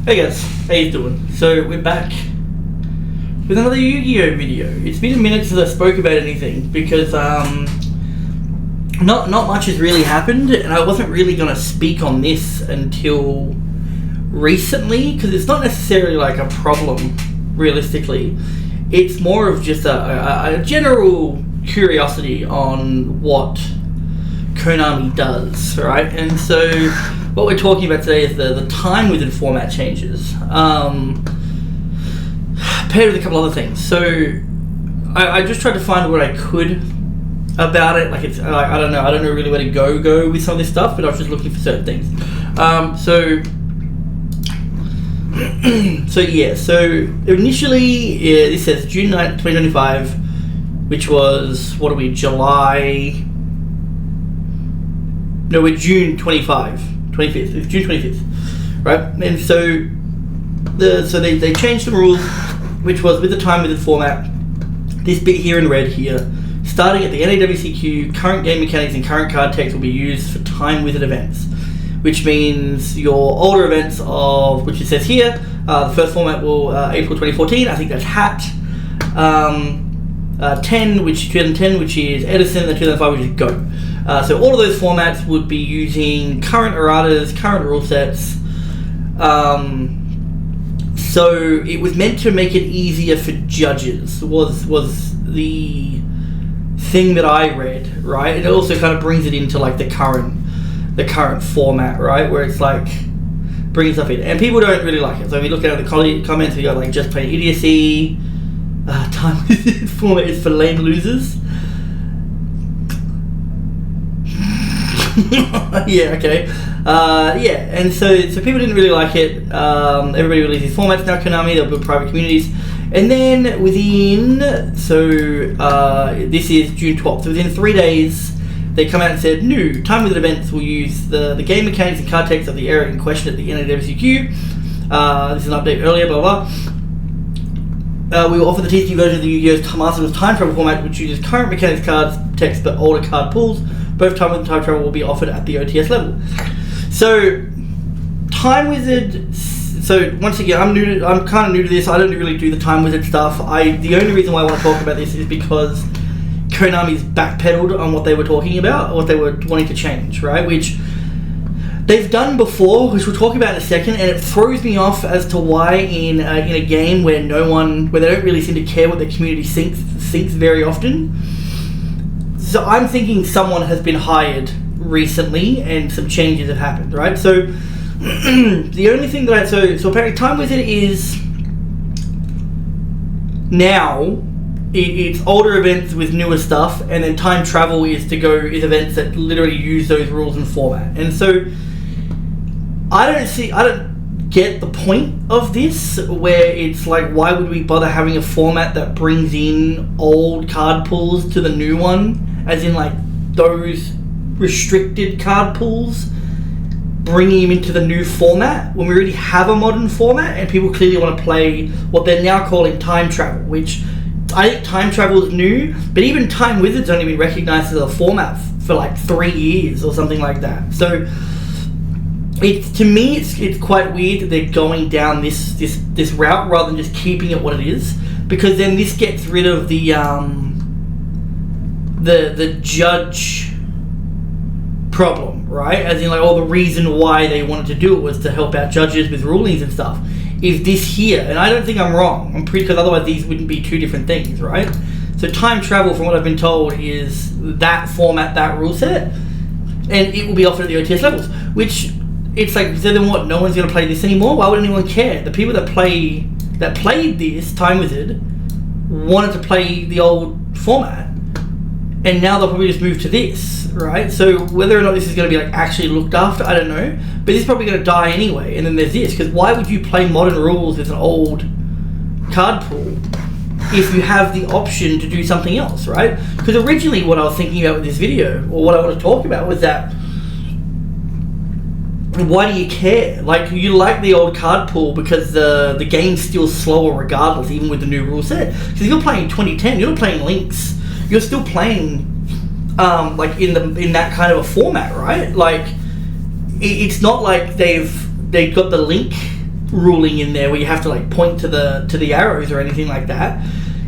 Hey guys, how you doing? So we're back with another Yu-Gi-Oh video. It's been a minute since I spoke about anything because not much has really happened, and I wasn't really going to speak on this until recently because it's not necessarily like a problem realistically. It's more of just a general curiosity on what Konami does, right? And so what we're talking about today is the time within format changes, paired with a couple other things. So I just tried to find what I could about it. Like it's like I don't know really where to go with some of this stuff, but I was just looking for certain things. So initially this says June 9th, 2025, which was we're June 25th. It's June 25th, right? And so they changed the rules, which was with the time within format. This bit here in red here, starting at the NAWCQ, current game mechanics and current card text will be used for time wizard events, which means your older events of, which it says here, the first format will April 2014. I think that's Hat. 2010, which is Edison, and 2005, which is Go. So all of those formats would be using current erratas, current rule sets. So it was meant to make it easier for judges, was the thing that I read, right? It also kind of brings it into like the current format, right? Where it's like bringing stuff in, and people don't really like it. So if you look at the comments, we got like just plain idiocy. Time within format is for lame losers. Yeah, okay. And so people didn't really like it. Everybody releases formats now, Konami, they'll build private communities. And then this is June 12th, so within 3 days, they come out and said, new time within events will use the game mechanics and card text of the era in question at the NAWCQ. This is an update earlier, blah, blah. We will offer the TCG version of the Yu-Gi-Oh! Master's time travel format, which uses current mechanics cards, text, but older card pools. Both time wizard and time travel will be offered at the OTS level. So, time wizard. So once again, I'm kind of new to this. I don't really do the time wizard stuff. The only reason why I want to talk about this is because Konami's backpedaled on what they were talking about, what they were wanting to change, right? Which they've done before, which we'll talk about in a second, and it throws me off as to why in a game where they don't really seem to care what the community thinks very often. So I'm thinking someone has been hired recently and some changes have happened, right? So the only thing that so apparently time wizard is now it's older events with newer stuff, and then time travel is events that literally use those rules and format. And so I don't get the point of this, where it's like, why would we bother having a format that brings in old card pools to the new one, as in like those restricted card pools, bringing them into the new format when we already have a modern format, and people clearly want to play what they're now calling time travel, which I think time travel is new, but even time wizard's only been recognized as a format for like 3 years or something like that. So to me it's quite weird that they're going down this route rather than just keeping it what it is, because then this gets rid of the judge problem, right? As in like, the reason why they wanted to do it was to help out judges with rulings and stuff. Is this here? And I don't think I'm wrong. Because otherwise these wouldn't be two different things, right? So time travel, from what I've been told, is that format, that rule set, and it will be offered at the OTS levels, which it's like, so then what? No one's going to play this anymore? Why would anyone care? The people that played this time wizard wanted to play the old format, and now they'll probably just move to this, right? So whether or not this is going to be like actually looked after, I don't know, but this is probably going to die anyway. And then there's this, because why would you play modern rules with an old card pool if you have the option to do something else, right? Because originally what I was thinking about with this video, or what I want to talk about, was that why do you care? Like, you like the old card pool because the game's still slower regardless, even with the new rule set. Because if you're playing 2010, you're not playing Links. You're still playing like in that kind of a format, right? Like, it's not like they've got the Link ruling in there where you have to like point to the arrows or anything like that.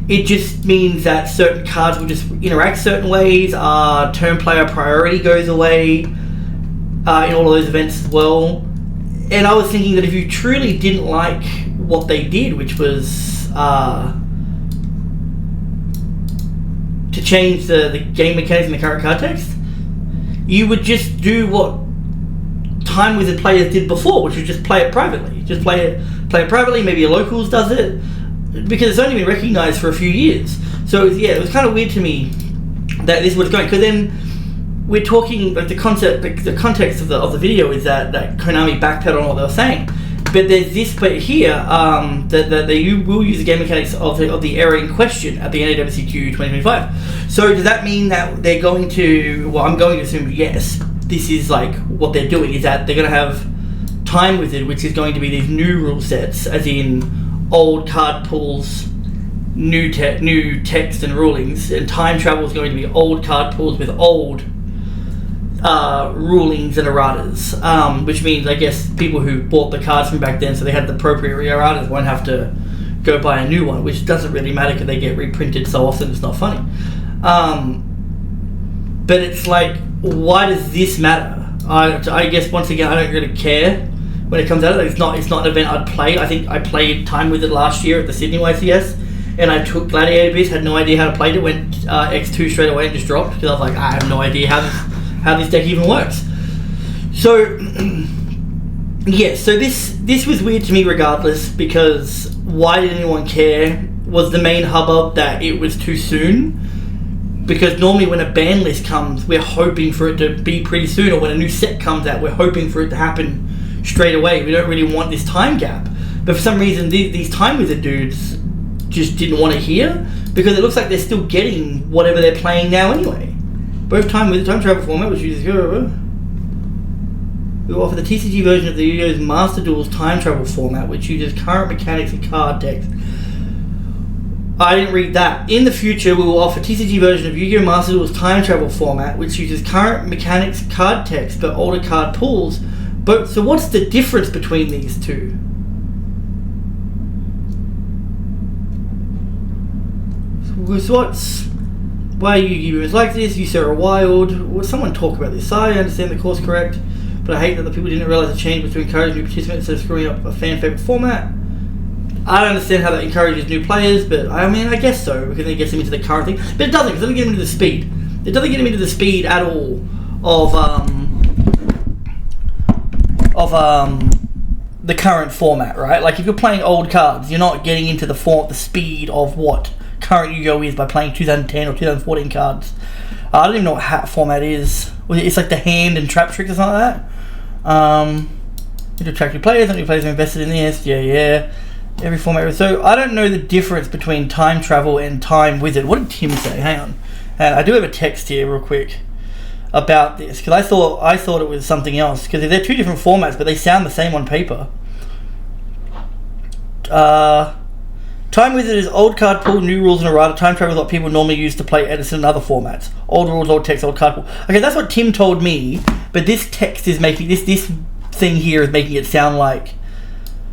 It just means that certain cards will just interact certain ways. Turn player priority goes away in all of those events as well. And I was thinking that if you truly didn't like what they did, which was to change the game mechanics in the current card text, you would just do what Time Wizard players did before, which was just play it privately. Just play it privately. Maybe your locals does it, because it's only been recognized for a few years. So yeah, it was kind of weird to me that this was going, because then we're talking like the context of the video is that Konami backpedaled on what they were saying, but there's this bit here that they will use the game mechanics of the era in question at the NAWCQ 2025. So does that mean that they're going to? Well, I'm going to assume yes. This is like what they're doing is that they're going to have Time Wizard, which is going to be these new rule sets, as in old card pools, new text and rulings, and time travel is going to be old card pools with old rulings and erratas, which means I guess people who bought the cards from back then, so they had the appropriate erratas, won't have to go buy a new one, which doesn't really matter because they get reprinted so often it's not funny. But it's like, why does this matter? I guess once again I don't really care when it comes out. It's not an event I'd play. I think I played Time with it last year at the Sydney YCS, and I took Gladiator Beast, had no idea how to play it. Went X2 straight away and just dropped because I was like, I have no idea how this deck even works. So yeah, so this was weird to me regardless, because why did anyone care? Was the main hubbub that it was too soon? Because normally when a ban list comes, we're hoping for it to be pretty soon, or when a new set comes out, we're hoping for it to happen straight away. We don't really want this time gap. But for some reason, these Time Wizard dudes just didn't want to hear, because it looks like they're still getting whatever they're playing now anyway. Both Time Wizard time travel format, which uses we will offer the TCG version of the Yu-Gi-Oh's Master Duels time travel format, which uses current mechanics and card text. I didn't read that. In the future, we will offer TCG version of Yu-Gi-Oh! Master Duels time travel format, which uses current mechanics, card text, but older card pools. But so, what's the difference between these two? So why are Yu-Gi-Oh! like this? You sir are wild. Will someone talk about this? I understand the course correct, but I hate that the people didn't realize the change was to encourage new participants instead of screwing up a fan favorite format. I don't understand how that encourages new players, but I mean, I guess so, because it gets them into the current thing. But it doesn't, because it doesn't get them into the speed. It doesn't get them into the speed at all of the current format, right? Like if you're playing old cards, you're not getting into the speed of what current Yu-Gi-Oh! Is by playing 2010 or 2014 cards. I don't even know what hat format is. It's like the hand and trap trick or something like that. To attract new players, and new players are invested in this. Yeah. Every format. So I don't know the difference between time travel and Time Wizard. What did Tim say? Hang on. I do have a text here real quick about this, because I thought it was something else, because they're two different formats but they sound the same on paper. Time Wizard is old card pool, new rules and errata. Time travel is what people normally use to play Edison and other formats. Old rules, old text, old card pool. Okay, that's what Tim told me, but this text is making this thing here is making it sound like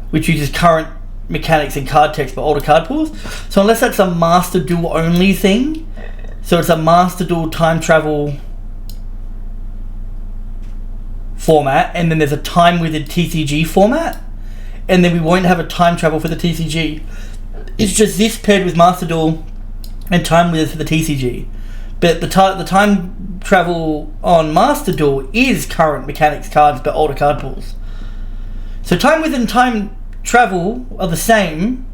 which uses current mechanics and card text but older card pools. So unless that's a Master Duel only thing, so it's a Master Duel time travel format, and then there's a Time Wizard TCG format, and then we won't have a time travel for the TCG. It's just this paired with Master Duel and Time Wizard for the TCG. But the time travel on Master Duel is current mechanics cards but older card pools. So Time Wizard and Time Travel are the same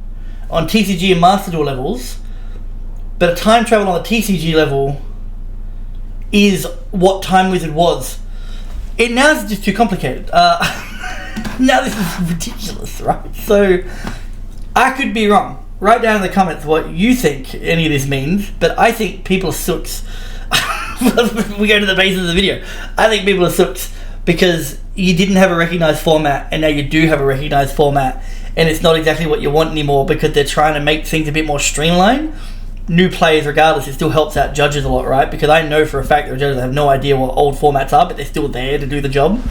on TCG and Master Duel levels, but a time travel on the TCG level is what Time Wizard was. It now is just too complicated. Now this is ridiculous, right? So I could be wrong. Write down in the comments what you think any of this means, but I think people are sooks. We go to the basis of the video. I think people are sooks because you didn't have a recognized format, and now you do have a recognized format, and it's not exactly what you want anymore because they're trying to make things a bit more streamlined. New players, regardless, it still helps out judges a lot, right? Because I know for a fact that judges have no idea what old formats are, but they're still there to do the job,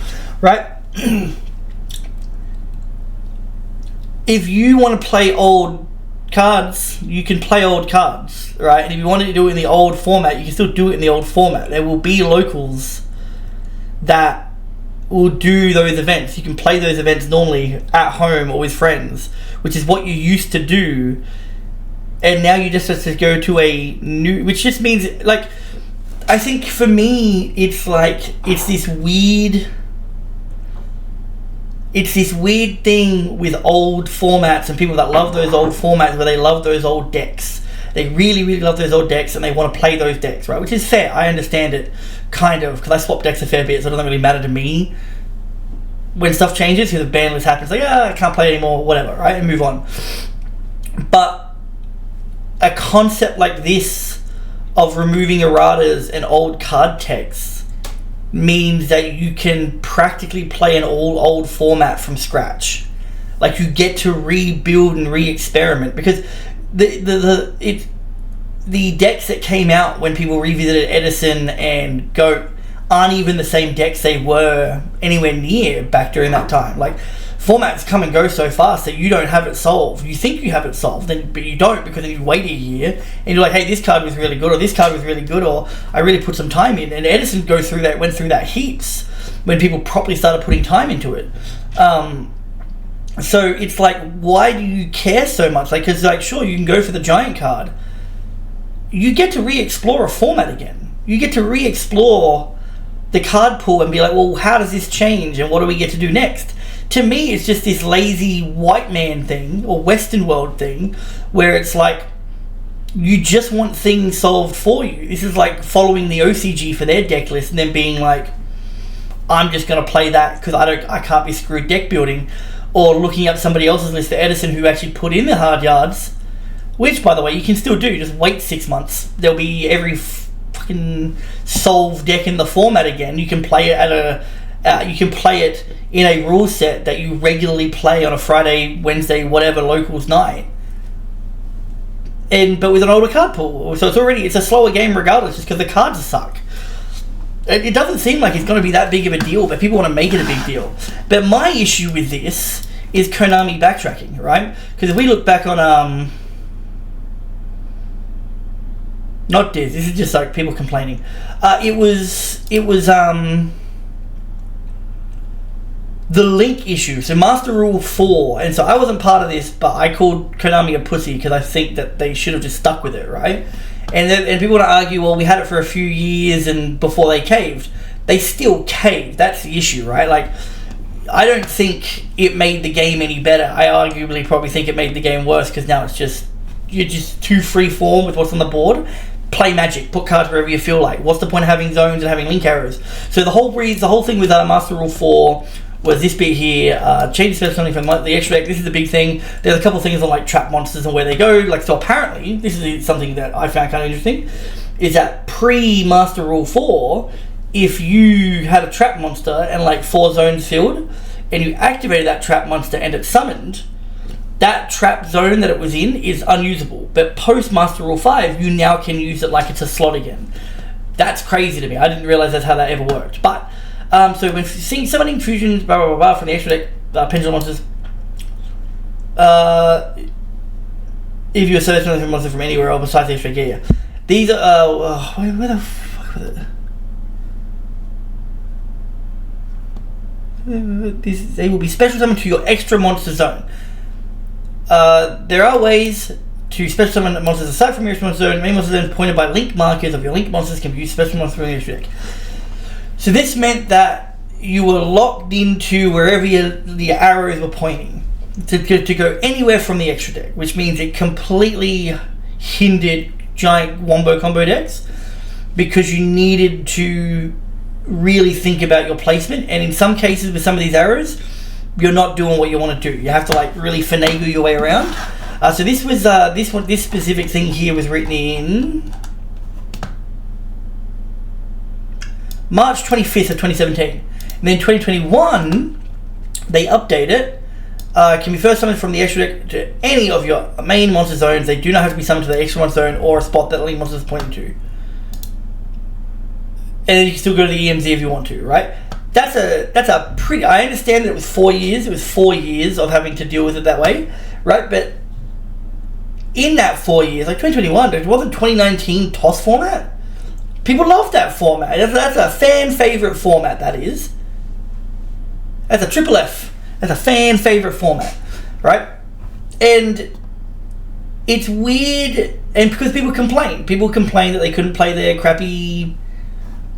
right? if you want to play old cards, you can play old cards, right? And if you wanted to do it in the old format, you can still do it in the old format. There will be locals that will do those events. You can play those events normally at home or with friends, which is what you used to do. And now you just have to go to a new, which just means, like, I think for me, it's like, it's this weird thing with old formats and people that love those old formats where they love those old decks. They really, really love those old decks and they want to play those decks, right? Which is fair. I understand it, kind of, because I swap decks a fair bit, so it doesn't really matter to me. When stuff changes, because the ban list happens, like, I can't play anymore, whatever, right? And move on. But a concept like this of removing erratas and old card texts means that you can practically play an old format from scratch. Like, you get to rebuild and re-experiment, because the decks that came out when people revisited Edison and GOAT aren't even the same decks they were anywhere near back during that time. Like, formats come and go so fast that you don't have it solved. You think you have it solved, but you don't, because then you wait a year and you're like, hey, this card was really good, or this card was really good, or I really put some time in. And Edison went through that heaps when people properly started putting time into it. So it's like, why do you care so much? Like, because, like, sure, you can go for the giant card. You get to re-explore a format again. You get to re-explore the card pool and be like, well, how does this change and what do we get to do next? To me, it's just this lazy white man thing or Western world thing where it's like, you just want things solved for you. This is like following the OCG for their deck list and then being like, I'm just going to play that because I can't be screwed deck building, or looking up somebody else's list, the Edison, who actually put in the hard yards, which, by the way, you can still do. Just wait 6 months. There'll be every fucking solved deck in the format again. You can play it you can play it in a rule set that you regularly play on a Friday, Wednesday, whatever locals night. But with an older card pool. So it's a slower game regardless, just because the cards suck. It doesn't seem like it's going to be that big of a deal, but people want to make it a big deal. But my issue with this is Konami backtracking, right? Because if we look back on not this is just like people complaining. It was the link issue. So Master Rule 4, and so I wasn't part of this, but I called Konami a pussy because I think that they should have just stuck with it, right? And people want to argue, well, we had it for a few years and before they caved. They still caved. That's the issue, right? Like, I don't think it made the game any better. I arguably probably think it made the game worse, because now you're just too free form with what's on the board. Play Magic, put cards wherever you feel like. What's the point of having zones and having link arrows? So the whole thing with Master Rule 4 was this bit here, change special something from the extra deck. This is the big thing. There's a couple things on like trap monsters and where they go. Like, so apparently, this is something that I found kind of interesting, is that pre-Master Rule 4, if you had a trap monster and like 4 zones filled, and you activated that trap monster and it summoned, that trap zone that it was in is unusable. But post-Master Rule 5, you now can use it like it's a slot again. That's crazy to me. I didn't realize that's how that ever worked. But so when seeing summoning fusions, blah blah blah, blah from the extra deck, pendulum monsters. If you assert something from monster from anywhere else besides the extra deck, yeah. These are where the fuck was it? They will be special summoned to your extra monster zone. There are ways to special summon monsters aside from your extra monster zone. Main monster zones pointed by link markers of your link monsters can be used special monsters from the extra deck. So this meant that you were locked into wherever the arrows were pointing to go anywhere from the extra deck, which means it completely hindered giant wombo combo decks, because you needed to really think about your placement. And in some cases with some of these arrows, you're not doing what you want to do. You have to like really finagle your way around. So this was this specific thing here was written in March 25th of 2017. And then 2021, they update it. Can be first summoned from the extra deck to any of your main monster zones. They do not have to be summoned to the extra monster zone or a spot that the link monster is pointing to. And then you can still go to the EMZ if you want to, right? that's a pretty. I understand that it was 4 years. It was 4 years of having to deal with it that way, right? But in that 4 years, like 2021, it wasn't 2019 TOS format. People love that format. That's a fan favorite format. That is. That's a triple F. That's a fan favorite format, right? And it's weird, and because people complain that they couldn't play their crappy,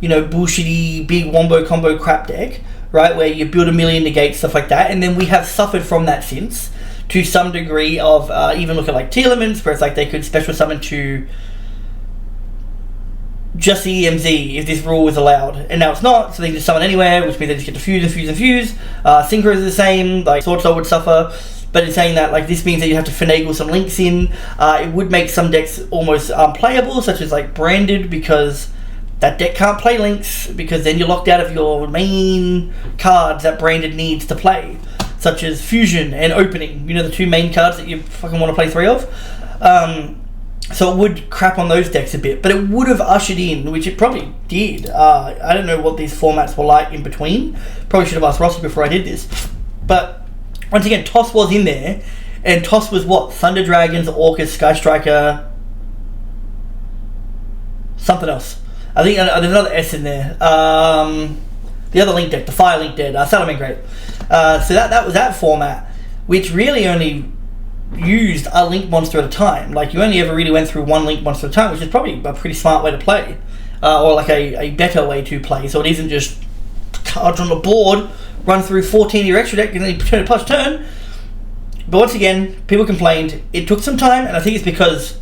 bullshitty big wombo combo crap deck, right? Where you build a million negates, stuff like that, and then we have suffered from that since, to some degree of even look at like Telements, where it's like they could special summon to just the EMZ if this rule was allowed, and now it's not, so they can just summon anywhere, which means they just get to fuse and fuse and fuse. Synchro is the same, like Sword Soul would suffer, but it's saying that like this means that you have to finagle some links in. It would make some decks almost unplayable, such as like Branded, because that deck can't play links, because then you're locked out of your main cards that Branded needs to play, such as Fusion and Opening, the two main cards that you fucking want to play 3 of. So it would crap on those decks a bit, but it would have ushered in, which it probably did. I don't know what these formats were like in between. Probably should have asked Rossi before I did this. But once again, TOS was in there, and TOS was what? Thunder Dragons, Orcus, Sky Striker, something else. I think there's another S in there. The other Link deck, the Fire Link deck, Salamangreat. So that was that format, which really only used a link monster at a time. Like, you only ever really went through one link monster at a time, which is probably a pretty smart way to play, or like a better way to play, so it isn't just cards on the board, run through 14 of your extra deck and then turn a plus turn. But once again, people complained. It took some time, and I think it's because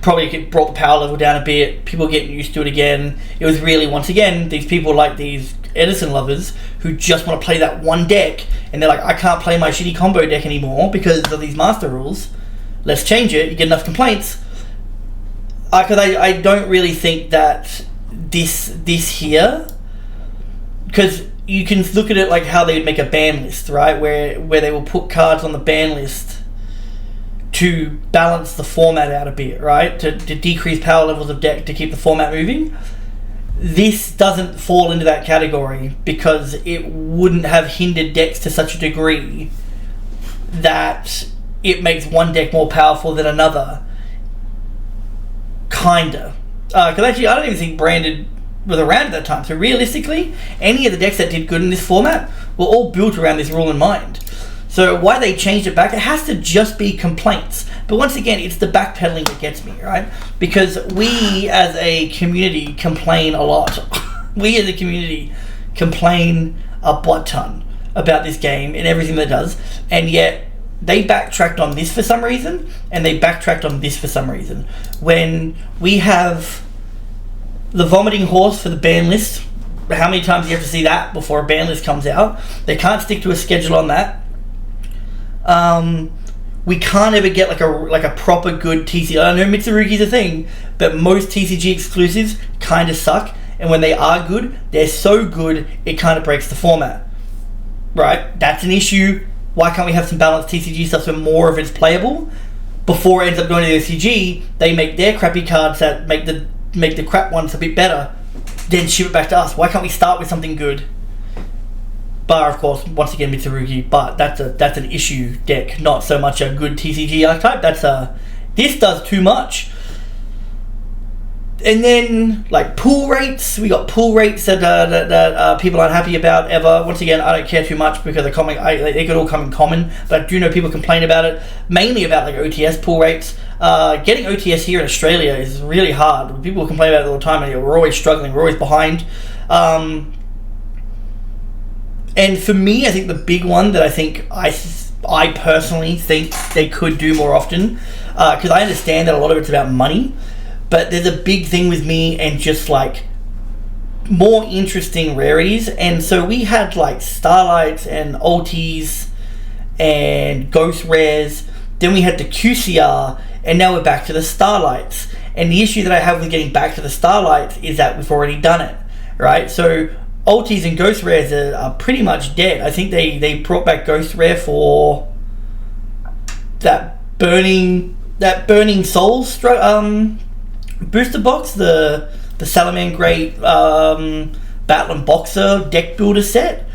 probably it brought the power level down a bit, people getting used to it again. It was really, once again, these people like these Edison lovers who just want to play that one deck, and they're like, I can't play my shitty combo deck anymore because of these master rules. Let's change it. You get enough complaints. Because I don't really think that this here, because you can look at it like how they would make a ban list, right? Where they will put cards on the ban list to balance the format out a bit, right? To decrease power levels of deck to keep the format moving. This doesn't fall into that category because it wouldn't have hindered decks to such a degree that it makes one deck more powerful than another. Kinda. Because actually, I don't even think Branded was around at that time. So realistically, any of the decks that did good in this format were all built around this rule in mind. So why they changed it back, it has to just be complaints. But once again, it's the backpedaling that gets me, right? Because we as a community complain a lot. We as a community complain a butt ton about this game and everything that it does. And yet, they backtracked on this for some reason, and they backtracked on this for some reason. When we have the Vomiting Horse for the ban list, how many times do you have to see that before a ban list comes out? They can't stick to a schedule on that. We can't ever get like a proper good TCG. I know Mitsurugi's a thing, but most TCG exclusives kind of suck, and when they are good, they're so good it kind of breaks the format. Right? That's an issue. Why can't we have some balanced TCG stuff so more of it's playable? Before it ends up going to the OCG, they make their crappy cards that make the crap ones a bit better, then ship it back to us. Why can't we start with something good? Bar, of course, once again, Mitsurugi, but that's an issue deck, not so much a good TCG archetype. This does too much. And then, like, pool rates, we got pool rates that people aren't happy about ever. Once again, I don't care too much because they could all come in common, but I do know people complain about it, mainly about like OTS pool rates. Getting OTS here in Australia is really hard. People complain about it all the time, and we're always struggling, we're always behind. And for me, I think the big one that I personally think they could do more often, because I understand that a lot of it's about money, but there's a big thing with me and just like more interesting rarities. And so we had like Starlights and Ultis and Ghost Rares, then we had the QCR, and now we're back to the Starlights. And the issue that I have with getting back to the Starlights is that we've already done it, right? So Ultis and Ghost Rares are pretty much dead. I think they brought back Ghost Rare for that Burning Souls booster box, the Salamangreat Battle and Boxer deck builder set.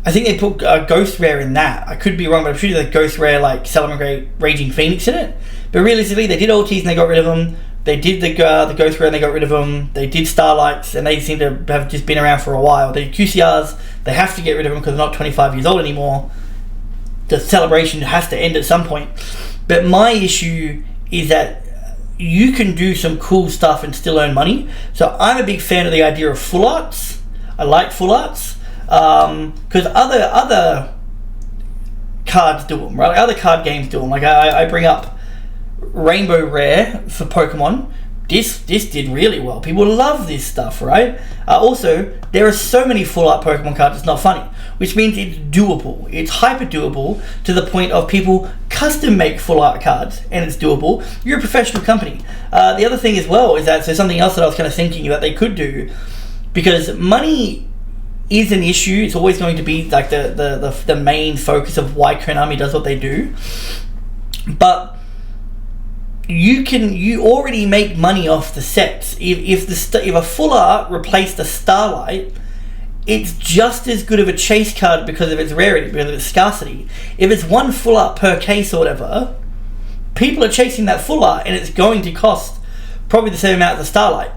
I think they put Ghost Rare in that. I could be wrong, but I'm sure there's Ghost Rare like Salamangreat Raging Phoenix in it. But realistically, they did Ultis and they got rid of them. They did the Ghost Rare and they got rid of them. They did Starlights and they seem to have just been around for a while. They did QCRs. They have to get rid of them because they're not 25 years old anymore. The celebration has to end at some point. But my issue is that you can do some cool stuff and still earn money. So I'm a big fan of the idea of full arts. I like full arts because other cards do them, right? Like other card games do them. Like I bring up Rainbow Rare for Pokemon. This did really well. People love this stuff, right? Also, there are so many full art Pokemon cards, it's not funny, which means it's doable. It's hyper doable to the point of people custom make full art cards, and it's doable. You're a professional company. The other thing as well is that, so something else that I was kind of thinking that they could do, because money is an issue. It's always going to be like the main focus of why Konami does what they do. But you already make money off the sets. If a full art replaced a Starlight, it's just as good of a chase card because of its rarity, because of its scarcity. If it's one full art per case or whatever, people are chasing that full art and it's going to cost probably the same amount as the Starlight.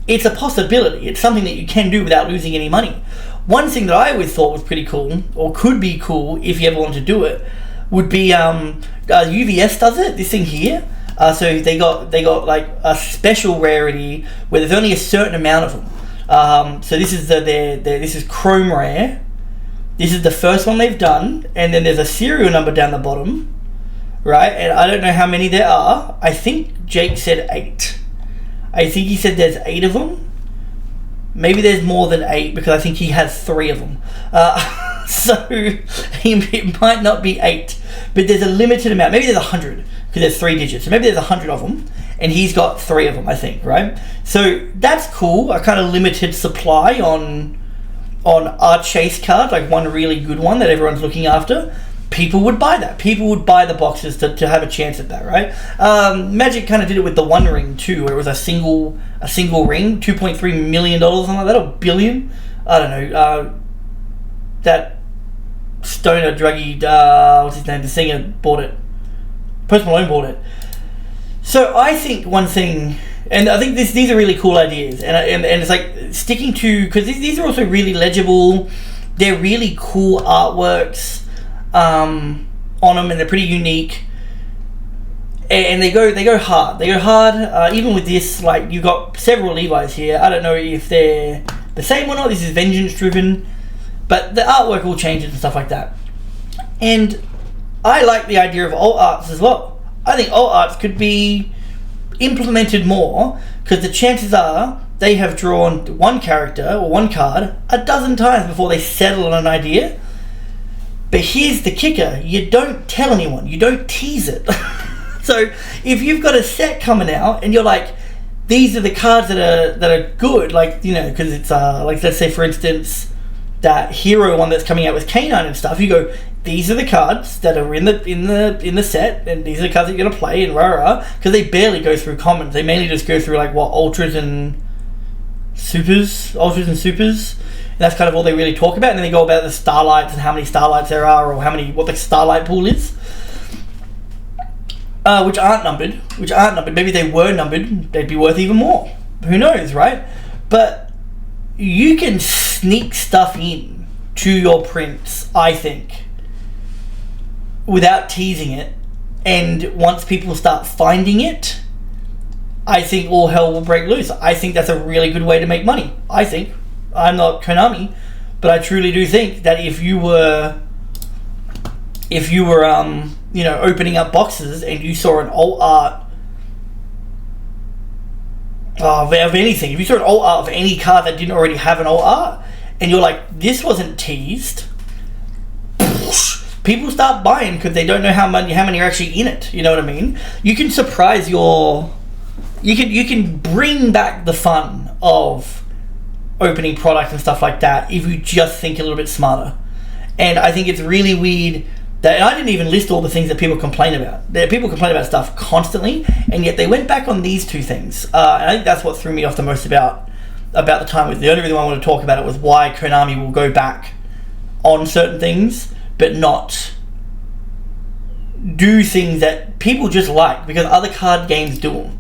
It's a possibility. It's something that you can do without losing any money. One thing that I always thought was pretty cool, or could be cool if you ever want to do it, would be UVS does it, this thing here. So they got like a special rarity where there's only a certain amount of them. So this is this is Chrome Rare. This is the first one they've done, and then there's a serial number down the bottom, right? And I don't know how many there are. I think Jake said 8. I think he said there's 8 of them. Maybe there's more than 8 because I think he has 3 of them. So it might not be 8, but there's a limited amount. Maybe there's 100 because there's 3 digits. So maybe there's 100 of them, and he's got 3 of them, I think, right? So that's cool. A kind of limited supply on our chase card, like one really good one that everyone's looking after. People would buy that. People would buy the boxes to have a chance at that, right? Magic kind of did it with the One Ring too, where it was a single ring, $2.3 million, something like that, or billion. I don't know. That stoner druggy, what's his name? The singer bought it. Post Malone bought it. So I think one thing, and I think these are really cool ideas, and it's like sticking to, because these are also really legible. They're really cool artworks on them, and they're pretty unique, and they go hard. They go hard. Even with this, like you've got several Levi's here. I don't know if they're the same or not. This is Vengeance driven, but the artwork all changes and stuff like that. And I like the idea of alt arts as well. I think alt arts could be implemented more, because the chances are they have drawn one character or one card a dozen times before they settle on an idea. But here's the kicker: you don't tell anyone, you don't tease it. So if you've got a set coming out and you're like, these are the cards that are good, like, you know, because it's like, let's say for instance that hero one that's coming out with Canine and stuff, you go, these are the cards that are in the set, and these are the cards that you're gonna play, and because they barely go through commons. They mainly just go through like what, ultras and supers. And that's kind of all they really talk about, and then they go about the starlights and how many starlights there are, or what the starlight pool is, which aren't numbered. Maybe they were numbered, they'd be worth even more. Who knows, right? But you can sneak stuff in to your prints, I think, without teasing it, and once people start finding it, I think all hell will break loose. I think that's a really good way to make money. I think. I'm not Konami, but I truly do think that if you were opening up boxes and you saw an alt art of anything, if you saw an alt art of any card that didn't already have an alt art, and you're like, this wasn't teased, people start buying because they don't know how many are actually in it. You know what I mean? You can surprise you can bring back the fun of opening product and stuff like that if you just think a little bit smarter. And I think it's really weird that, and I didn't even list all the things that people complain about. People complain about stuff constantly, and yet they went back on these two things. And I think that's what threw me off the most about about the time. The only reason I wanted to talk about it was why Konami will go back on certain things, but not do things that people just like because other card games do them.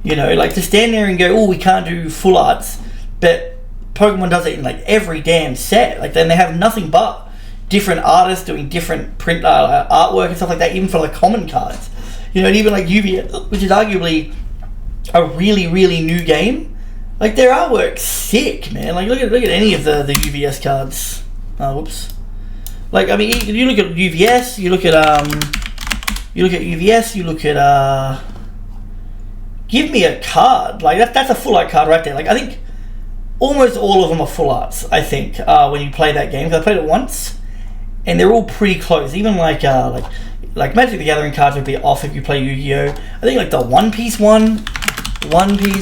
You know, like to stand there and go, oh, we can't do full arts, but Pokemon does it in like every damn set. Like then they have nothing but different artists doing different print artwork and stuff like that, even for like common cards. You know, and even like UVS, which is arguably a really, really new game. Like their artwork's sick, man. Like look at any of the UVS cards. Whoops. Like I mean, you look at UVS, you look at UVS, you look at give me a card. Like that's a full art card right there. Like I think almost all of them are full arts. I think when you play that game, 'cause I played it once, and they're all pretty close. Even like Magic the Gathering cards would be off if you play Yu-Gi-Oh. I think like the One Piece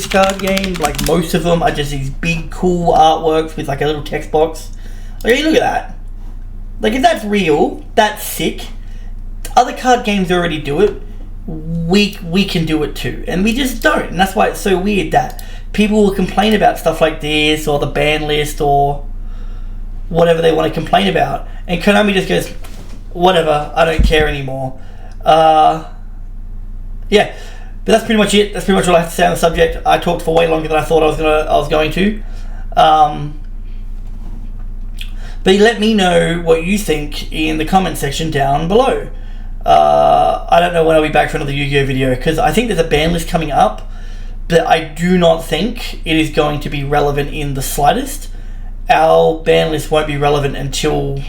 card game, like most of them are just these big cool artworks with like a little text box. Like look at that. Like if that's real, that's sick. Other card games already do it. We can do it too, and we just don't. And that's why it's so weird that people will complain about stuff like this or the ban list or whatever they want to complain about, and Konami just goes, whatever, I don't care anymore. Yeah, but that's pretty much it. That's pretty much all I have to say on the subject. I talked for way longer than I thought I was going to. But let me know what you think in the comment section down below. I don't know when I'll be back for another Yu-Gi-Oh video, because I think there's a ban list coming up, but I do not think it is going to be relevant in the slightest. Our ban list won't be relevant until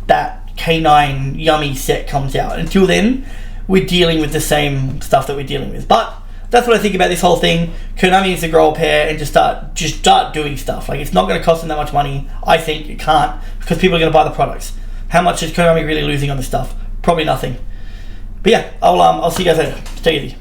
that K9 Yummy set comes out. Until then, we're dealing with the same stuff that we're dealing with. But that's what I think about this whole thing. Konami needs to grow a pair and just start doing stuff. Like it's not going to cost them that much money. I think it can't, because people are going to buy the products. How much is Konami really losing on this stuff? Probably nothing. But yeah, I'll see you guys later. Take it easy.